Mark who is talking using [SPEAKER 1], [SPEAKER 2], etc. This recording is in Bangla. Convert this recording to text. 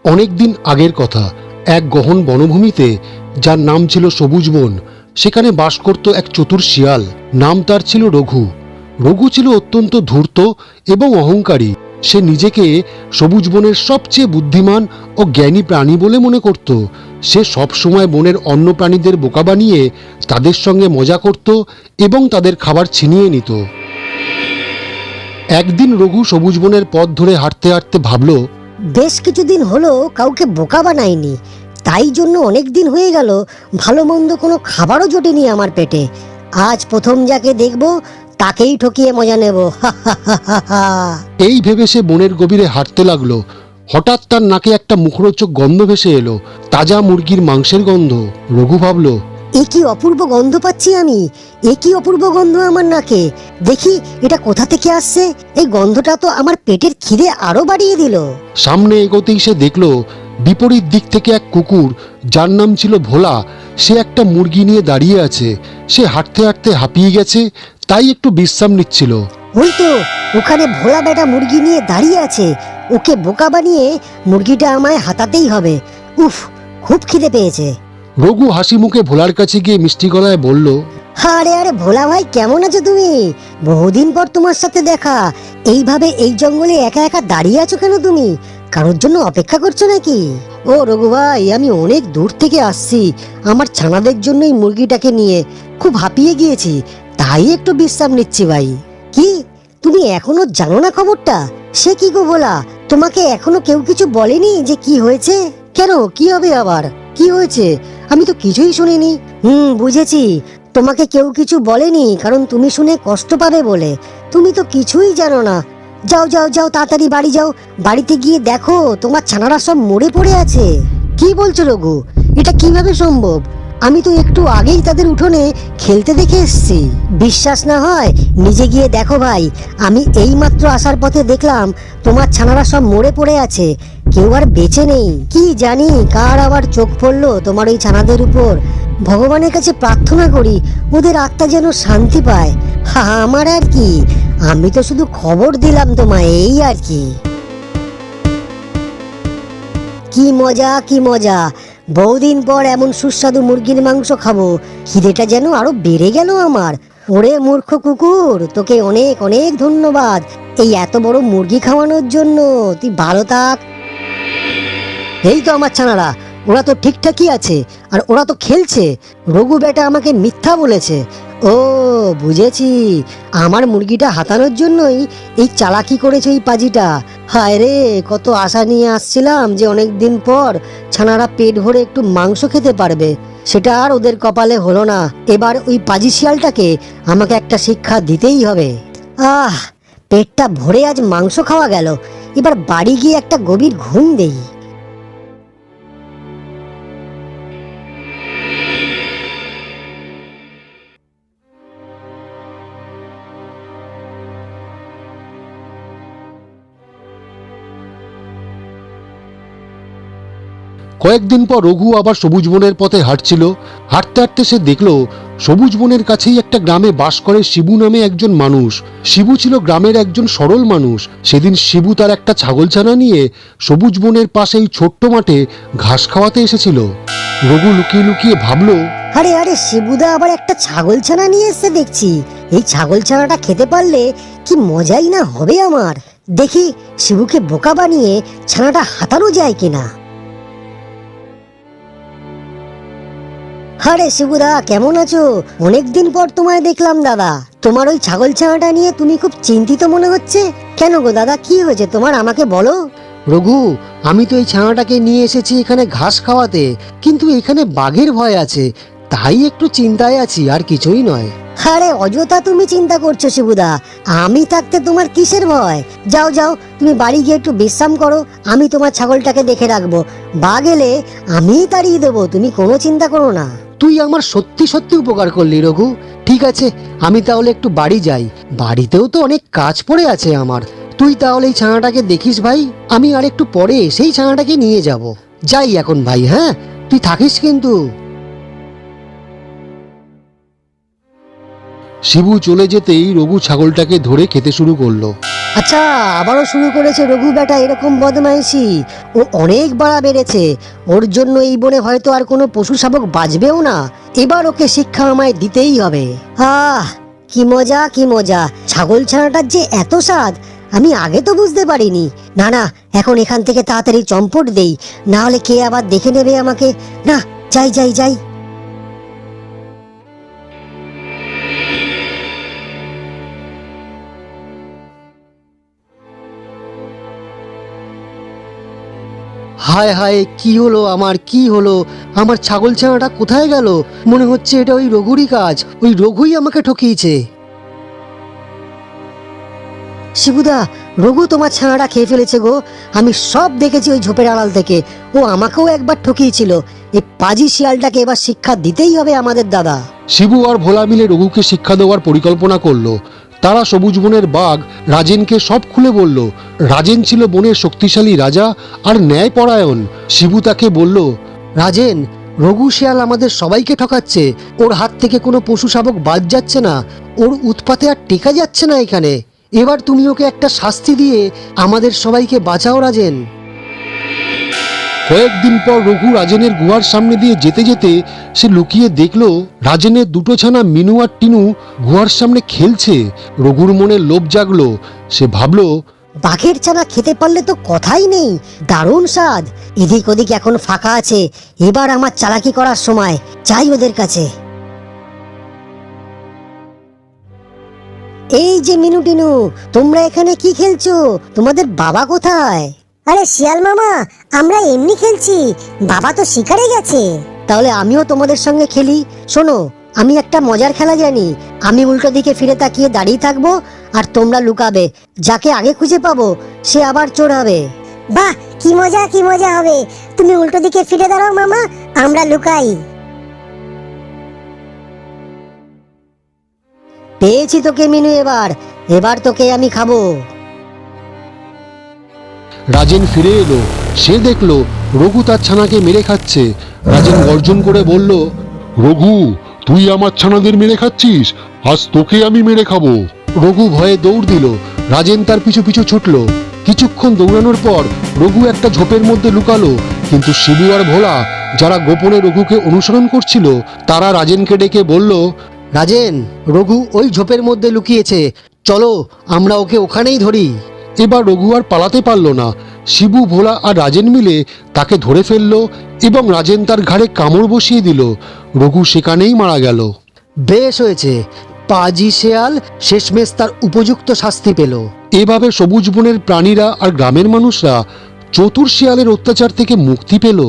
[SPEAKER 1] অনেকদিন আগের কথা, এক গহন বনভূমিতে যার নাম ছিল সবুজ বন, সেখানে বাস করত এক চতুর শিয়াল। নাম তার ছিল রঘু। রঘু ছিল অত্যন্ত ধূর্ত এবং অহংকারী। সে নিজেকে সবুজ বনের সবচেয়ে বুদ্ধিমান ও জ্ঞানী প্রাণী বলে মনে করত। সে সবসময় বনের অন্য প্রাণীদের বোকা বানিয়ে তাদের সঙ্গে মজা করত এবং তাদের খাবার ছিনিয়ে নিত। একদিন রঘু সবুজ বনের পথ ধরে হাঁটতে হাঁটতে ভাবল,
[SPEAKER 2] বেশ কিছুদিন হলো কাউকে বোকা বানাইনি, তাই জন্য অনেক দিন হয়ে গেল ভালো মন্দ কোনো খাবারও জোটেনি আমার পেটে। আজ প্রথম যাকে দেখব তাকেই ঠকিয়ে মজা নেব।
[SPEAKER 1] এই ভেবে সে বনের গভীরে হাঁটতে লাগলো। হঠাৎ তার নাকে একটা মুখরোচক গন্ধ ভেসে এলো, তাজা মুরগির মাংসের গন্ধ। রঘু ভাবল,
[SPEAKER 2] এ কি অপূর্ব গন্ধ পাচ্ছি আমি, এ কি অপূর্ব গন্ধ আমার নাকে। দেখি এটা কোথা থেকে আসছে। এই গন্ধটা তো আমার পেটের খিদে আরো বাড়িয়ে দিল।
[SPEAKER 1] সামনে এগোতেই সে দেখল বিপরীত দিক থেকে এক কুকুর, যার নাম ছিল ভোলা, সে একটা মুরগি নিয়ে দাঁড়িয়ে আছে। সে হাঁটতে হাঁটতে হাঁপিয়ে গেছে, তাই একটু বিশ্রাম নিচ্ছিল।
[SPEAKER 2] ওই তো ওখানে ভোলা বেটা মুরগি নিয়ে দাঁড়িয়ে আছে। ওকে বোকা বানিয়ে মুরগিটা আমায় হাতাতেই হবে। উফ, খুব খিদে পেয়েছে।
[SPEAKER 1] রঘু হাসি মুখে ভোলার কাছে গিয়ে মিষ্টি গলায় বলল,
[SPEAKER 2] আরে আরে ভোলা ভাই, কেমন আছো তুমি? বহুদিন পর তোমার সাথে দেখা। এইভাবে এই জঙ্গলে একা একা দাঁড়িয়ে আছো কেন তুমি? কারোর জন্য অপেক্ষা করছো নাকি? ও রঘু ভাই, আমি অনেক দূর থেকে আসছি আমার ছানাদের জন্য এই মুরগিটাকে নিয়ে। খুব হাঁপিয়ে গিয়েছি, তাই একটু বিশ্রাম নিচ্ছি ভাই। কি, তুমি এখনো জানো না খবরটা? সে কি গো ভোলা, তোমাকে এখনো কেউ কিছু বলেনি যে কি হয়েছে? কেন, কি হবে আবার? কি হয়েছে? আমি তো কিছুই শুনিনি। বুঝেছি, তোমাকে কেউ কিছু বলেনি কারণ তুমি শুনে কষ্ট পাবে বলে। তুমি তো কিছুই জানো না। যাও যাও যাও, তাড়াতাড়ি বাড়ি যাও। বাড়িতে গিয়ে দেখো তোমার ছানারা সব মরে পড়ে আছে। কি বলছো রঘু? এটা কিভাবে সম্ভব? আমি তো একটু আগেই তাদের উঠোনে খেলতে দেখে এসেছি। বিশ্বাস না হয় নিজে গিয়ে দেখো ভাই। আমি এইমাত্র আসার পথে দেখলাম তোমার ছানারা সব মরে পড়ে আছে, কেউ আর বেঁচে নেই। কি জানি কার আবার চোখ পড়লো তোমার ওই ছানাদের উপর। ভগবানের কাছে প্রার্থনা করি ওদের আত্মা যেন শান্তি পায়। আমার আর কি, আমি তো শুধু খবর দিলাম তোমায়, এই আর কি। কি মজা, কি মজা! বহুদিন পর এমন সুস্বাদু মুরগির মাংস খাবো। খিদেটা যেন আরো বেড়ে গেল আমার। ওরে মূর্খ কুকুর, তোকে অনেক অনেক ধন্যবাদ এই এত বড় মুরগি খাওয়ানোর জন্য। তুই ভালো থাক। এই তো আমার ছানারা, ওরা তো ঠিকঠাকই আছে আর ওরা তো খেলছে। রঘু বেটা আমাকে মিথ্যা বলেছে। ও, বুঝেছি, আমার মুরগিটা হাতানোর জন্যই এই চালাকি করেছে এই পাজিটা। হায় রে, কত আশা নিয়ে আসছিলাম যে অনেক দিন পর ছানারা পেট ভরে একটু মাংস খেতে পারবে। সেটা আর ওদের কপালে হলো না। এবার ওই পাজি শিয়ালটাকে আমাকে একটা শিক্ষা দিতেই হবে। আহ, পেটটা ভরে আজ মাংস খাওয়া গেল। এবার বাড়ি গিয়ে একটা গভীর ঘুম দেই।
[SPEAKER 1] কয়েকদিন পর রঘু আবার সবুজ বনের পথে হাঁটছিল। হাঁটতে হাঁটতে সে দেখল সবুজ বনের কাছেই একটা গ্রামে বাস করে শিবু নামে একজন মানুষ। শিবু ছিল গ্রামের একজন সরল মানুষ। সেদিন শিবু তার একটা ছাগলছানা নিয়ে সবুজ বনের পাশেই ছোট্ট মাঠে ঘাস খাওয়াতে এসেছিল। রঘু লুকিয়ে লুকিয়ে ভাবল,
[SPEAKER 2] আরে আরে, শিবুদা আবার একটা ছাগলছানা নিয়ে এসে দেখছি। এই ছাগলছানাটা খেতে পারলে কি মজাই না হবে আমার। দেখি শিবুকে বোকা বানিয়ে ছানাটা হাতানো যায় কিনা। আরে শিবুদা, কেমন আছো? অনেকদিন পর তোমায় দেখলাম দাদা। তোমার ওই ছাগলছানাটা নিয়ে তুমি খুব চিন্তিত মনে হচ্ছে। কেন গো দাদা, কি হয়েছে তোমার, আমাকে বলো।
[SPEAKER 1] রঘু, আমি তো এই ছানাটাকে নিয়ে এসেছি এখানে ঘাস খাওয়াতে, কিন্তু এখানে বাঘের ভয় আছে, তাই একটু চিন্তায় আছি, আর কিছুই নয়।
[SPEAKER 2] আরে অযথা তুমি চিন্তা করছো শিবুদা। আমি থাকতে তোমার কিসের ভয়? যাও যাও, তুমি বাড়ি গিয়ে একটু বিশ্রাম করো। আমি তোমার ছাগলটাকে দেখে রাখবো। বাঘ এলে আমিই তাড়িয়ে দেবো, তুমি কোনো চিন্তা করো না।
[SPEAKER 1] তুই আমার সত্যি সত্যি উপকার করলি রঘু। ঠিক আছে, আমি তাহলে একটু বাড়ি যাই। বাড়িতেও তো অনেক কাজ পড়ে আছে আমার। তুই তাহলে এই ছানাটাকে দেখিস ভাই, আমি আর একটু পরে সেই ছানাটাকে নিয়ে যাব। যাই এখন ভাই, হ্যাঁ, তুই থাকিস কিন্তু। শিবু চলে যেতেই রঘু ছাগলটাকে ধরে খেতে শুরু করলো।
[SPEAKER 2] আচ্ছা, আবারও শুরু করেছে রঘু বেটা এরকম বদমাইশি। ও অনেক বাড়া বেড়েছে। ওর জন্য এই বনে হয়তো আর কোনো পশু শাবক বাঁচবেও না। এবার ওকে শিক্ষা আমায় দিতেই হবে। আহ, কি মজা কি মজা! ছাগল ছানাটার যে এত স্বাদ আমি আগে তো বুঝতে পারিনি। না না, এখন এখান থেকে তাড়াতাড়ি চম্পট দেই, না হলে কে আবার দেখে নেবে আমাকে। না, যাই যাই যাই। হায় হায়, কি হলো আমার, কি হলো? আমার ছাগল ছানাটা কোথায় গেল? মনে হচ্ছে এটা ওই রঘুরই কাজ। ওই রঘুই আমাকে ঠকিয়েছে। শিবুদা, রঘু তোমার ছানাটা খেয়ে ফেলেছে গো। আমি সব দেখেছি ওই ঝোপের আড়াল থেকে। ও আমাকেও একবার ঠকিয়েছিল। এই পাজি শিয়ালটাকে এবার শিক্ষা দিতেই হবে আমাদের দাদা।
[SPEAKER 1] শিবু আর ভোলা মিলে রঘুকে শিক্ষা দেওয়ার পরিকল্পনা করলো। তারা সবুজ বনের বাঘ রাজেনকে সব খুলে বলল। রাজেন ছিল বনের শক্তিশালী রাজা আর ন্যায়পরায়ণ। শিবু তাকে বলল, রাজেন, রঘু শিয়াল আমাদের সবাইকে ঠকাচ্ছে। ওর হাত থেকে কোনো পশু শাবক বাদ যাচ্ছে না। ওর উৎপাতে আর টেকা যাচ্ছে না এখানে। এবার তুমি ওকে একটা শাস্তি দিয়ে আমাদের সবাইকে বাঁচাও রাজেন। কয়েকদিন পর রঘু রাজেনের গুহার সামনে দিয়ে যেতে যেতে সে লুকিয়ে দেখল রাজেনের দুটো ছানা মিনু আর টিনু গুহার সামনে খেলছে। রঘুর মনে লোভ জাগলো। সে ভাবল,
[SPEAKER 2] বাঘের ছানা খেতে পারলে তো কথাই নেই, দারুণ স্বাদ। এদিক ওদিক এখন ফাঁকা আছে, এবার আমার চালাকি করার সময়। যাই ওদের কাছে। এই যে মিনু টিনু, তোমরা এখানে কি খেলছো? তোমাদের বাবা কোথায়?
[SPEAKER 3] আরে শিয়াল মামা, আমরা এমনি খেলছি, বাবা তো শিকারে গেছে।
[SPEAKER 2] তাহলে আমিও তোমাদের সঙ্গে খেলি। শোনো, আমি একটা মজার খেলা জানি। আমি উল্টো দিকে ফিরে তাকিয়ে দাঁড়িয়ে থাকবো আর তোমরা লুকাবে। যাকে আগে খুঁজে পাবো সে আবার চোর হবে।
[SPEAKER 3] বাহ, কি মজা কি মজা হবে! তুমি উল্টো দিকে ফিরে দাঁড়াও মামা, আমরা লুকাই।
[SPEAKER 2] পেয়েছি তোকে মিনু, এবার এবার তোকে আমি খাবো।
[SPEAKER 1] রাজেন ফিরে এলো। সে দেখলো রঘু তার ছানাকে মেরে খাচ্ছে। রাজেন গর্জন করে বলল, রঘু, তুই আমার ছানাদের মেরে খাচ্ছিস? আজ তোকে আমি মেরে খাবো। রঘু ভয়ে দৌড় দিল। রাজেন তার পিছু পিছু ছুটলো। কিছুক্ষণ দৌড়ানোর পর রঘু একটা ঝোপের মধ্যে লুকালো। কিন্তু শিবু আর ভোলা, যারা গোপনে রঘুকে অনুসরণ করছিল, তারা রাজেনকে ডেকে বলল,
[SPEAKER 2] রাজেন, রঘু ওই ঝোপের মধ্যে লুকিয়েছে। চলো, আমরা ওকে ওখানেই ধরি।
[SPEAKER 1] এবার রঘু আর পালাতে পারল না। শিবু, ভোলা আর রাজেন মিলে তাকে ধরে ফেললো এবং রাজেন তার ঘাড়ে কামড় বসিয়ে দিল। রঘু সেখানেই মারা গেল।
[SPEAKER 2] বেশ হয়েছে, পাজি শেয়াল শেষমেশ তার উপযুক্ত শাস্তি পেল।
[SPEAKER 1] এভাবে সবুজ বনের প্রাণীরা আর গ্রামের মানুষরা চতুর শিয়ালের অত্যাচার থেকে মুক্তি পেল।